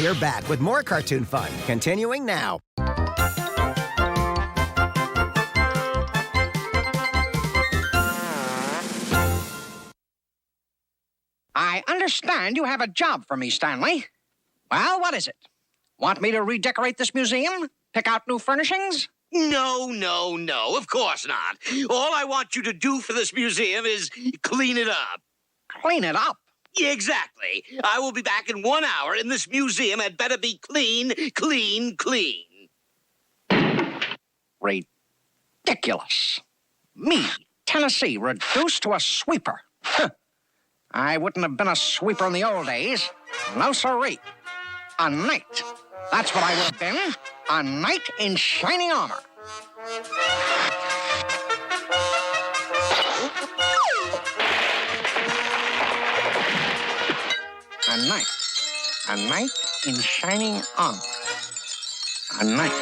We're back with more cartoon fun, continuing now. I understand you have a job for me, Stanley. Well, what is it? Want me to redecorate this museum? Pick out new furnishings? No, of course not. All I want you to do for this museum is clean it up. Clean it up? Yeah, exactly. I will be back in 1 hour, and this museum had better be clean. Ridiculous. Me, Tennessee, reduced to a sweeper. I wouldn't have been a sweeper in the old days. No siree. A knight. That's what I would have been. A knight in shining armor. A knight. A knight in shining armor. A knight.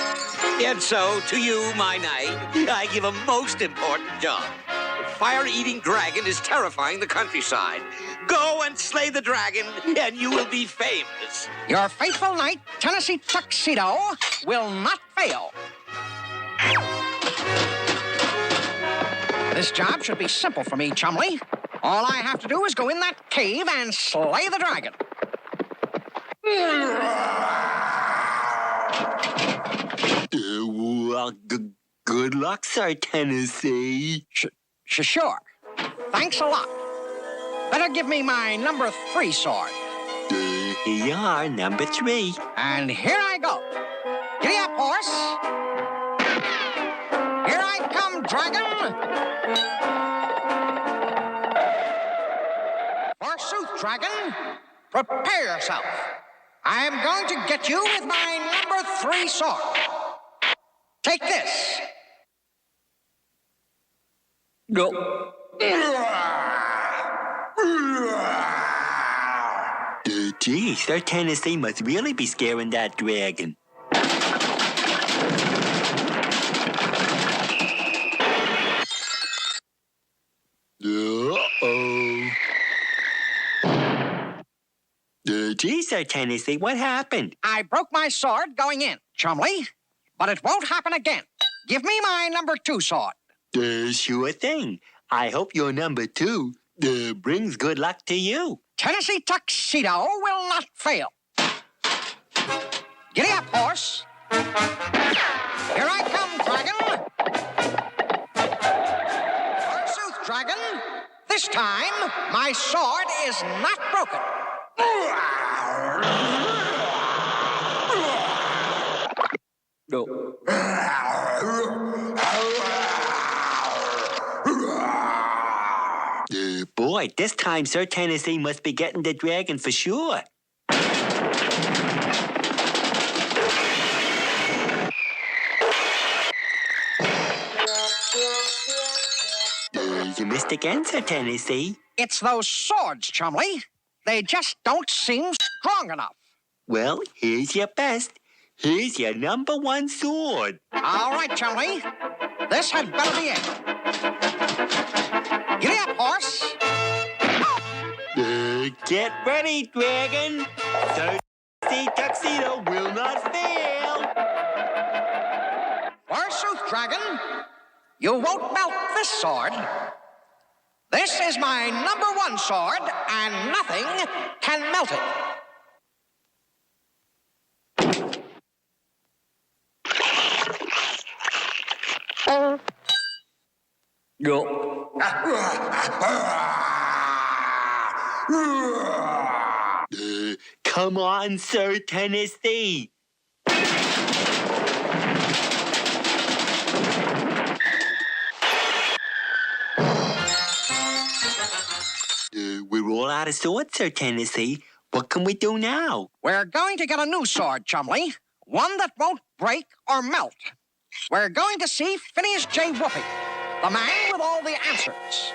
And so, to you, my knight, I give a most important job. The fire-eating dragon is terrifying the countryside. Go and slay the dragon, and you will be famous. Your faithful knight, Tennessee Tuxedo, will not fail. This job should be simple for me, Chumley. All I have to do is go in that cave and slay the dragon. Well, good luck, Sir Tennessee. Sure. Thanks a lot. Better give me my number 3 sword. Here you are, number 3. And here I go. Giddy up, horse. Here I come, dragon. Forsooth, dragon, prepare yourself. I am going to get you with my number 3 sword. Take this. Go. Gee, Sir Tennessee must really be scaring that dragon. Uh-oh. Gee, Sir Tennessee, what happened? I broke my sword going in, Chumley, but it won't happen again. Give me my number 2 sword. Sure thing. I hope your number 2 brings good luck to you. Tennessee Tuxedo will not fail. Giddy up, horse. Here I come, dragon. Forsooth, dragon. This time, my sword is not broken. No. Boy, this time Sir Tennessee must be getting the dragon for sure. You missed again, Sir Tennessee. It's those swords, Chumley. They just don't seem strong enough. Well, here's your best. Here's your number 1 sword. All right, Chumley. This had better be it. Giddy up, horse. Get ready, dragon. Sir Tuxedo will not fail. Forsooth, dragon, you won't melt this sword. This is my number 1 sword, and nothing can melt it. Go. Come on, Sir Tennessee. We're all out of swords, Sir Tennessee. What can we do now? We're going to get a new sword, Chumley. One that won't break or melt. We're going to see Phineas J. Whoopi, the man with all the answers.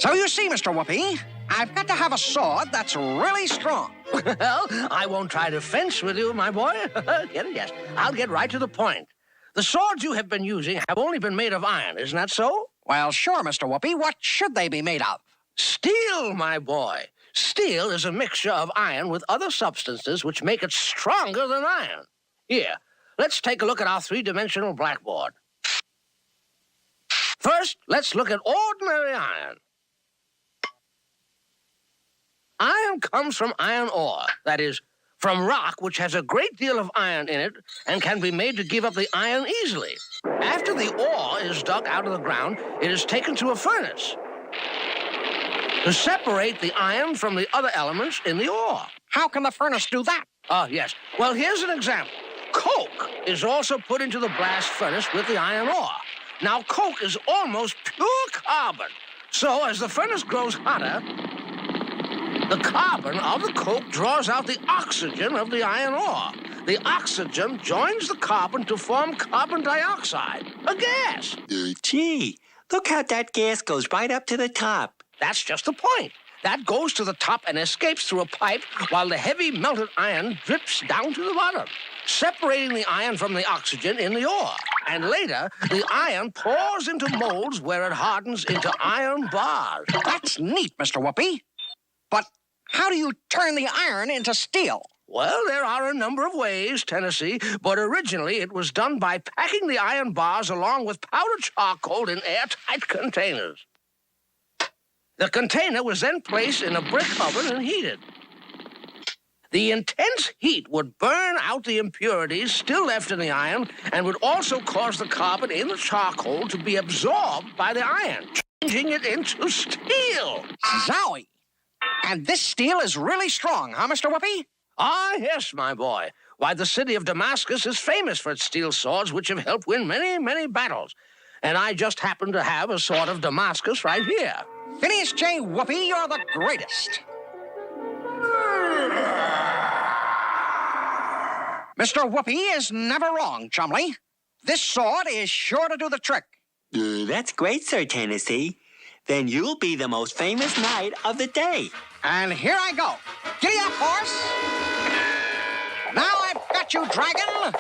So you see, Mr. Whoopi, I've got to have a sword that's really strong. Well, I won't try to fence with you, my boy. Yes, I'll get right to the point. The swords you have been using have only been made of iron, isn't that so? Well, sure, Mr. Whoopi. What should they be made of? Steel, my boy. Steel is a mixture of iron with other substances which make it stronger than iron. Here, let's take a look at our three-dimensional blackboard. First, let's look at ordinary iron. Iron comes from iron ore, that is, from rock which has a great deal of iron in it and can be made to give up the iron easily. After the ore is dug out of the ground, it is taken to a furnace to separate the iron from the other elements in the ore. How can the furnace do that? Yes. Well, here's an example. Coke is also put into the blast furnace with the iron ore. Now, coke is almost pure carbon. So, as the furnace grows hotter, the carbon of the coke draws out the oxygen of the iron ore. The oxygen joins the carbon to form carbon dioxide, a gas. Gee, look how that gas goes right up to the top. That's just the point. That goes to the top and escapes through a pipe while the heavy melted iron drips down to the bottom, separating the iron from the oxygen in the ore. And later, the iron pours into molds where it hardens into iron bars. That's neat, Mr. Whoopi. But how do you turn the iron into steel? Well, there are a number of ways, Tennessee, but originally it was done by packing the iron bars along with powdered charcoal in airtight containers. The container was then placed in a brick oven and heated. The intense heat would burn out the impurities still left in the iron and would also cause the carbon in the charcoal to be absorbed by the iron, changing it into steel. Zowie! And this steel is really strong, huh, Mr. Whoopi? Ah, yes, my boy. Why, the city of Damascus is famous for its steel swords, which have helped win many, many battles. And I just happen to have a sword of Damascus right here. Phineas J. Whoopi, you're the greatest. Mr. Whoopi is never wrong, Chumley. This sword is sure to do the trick. That's great, Sir Tennessee. Then you'll be the most famous knight of the day. And here I go. Giddy up, horse. Now I've got you, dragon.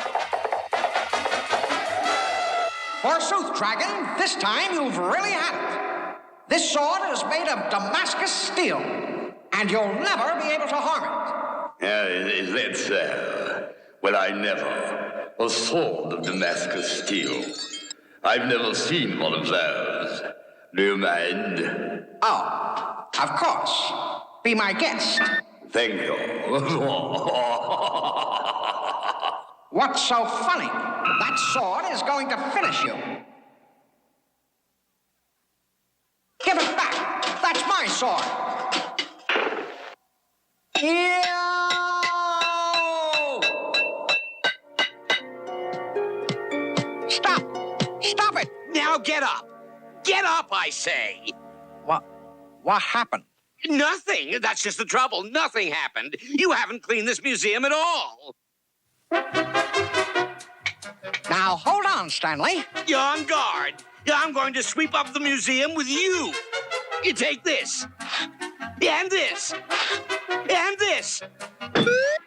Forsooth, dragon, this time you've really had it. This sword is made of Damascus steel, and you'll never be able to harm it. Is that so? Well, I never. A sword of Damascus steel. I've never seen one of those. Do you mind? Oh, of course. Be my guest. Thank you. What's so funny? That sword is going to finish you. Give it back. That's my sword. Ew! Stop! Stop it! Now get up! Get up, I say! What happened? Nothing. That's just the trouble. Nothing happened. You haven't cleaned this museum at all. Now, hold on, Stanley. You're on guard. I'm going to sweep up the museum with you. You take this. And this. And this.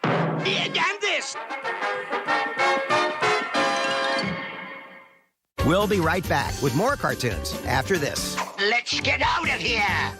And this. We'll be right back with more cartoons after this. Let's get out of here.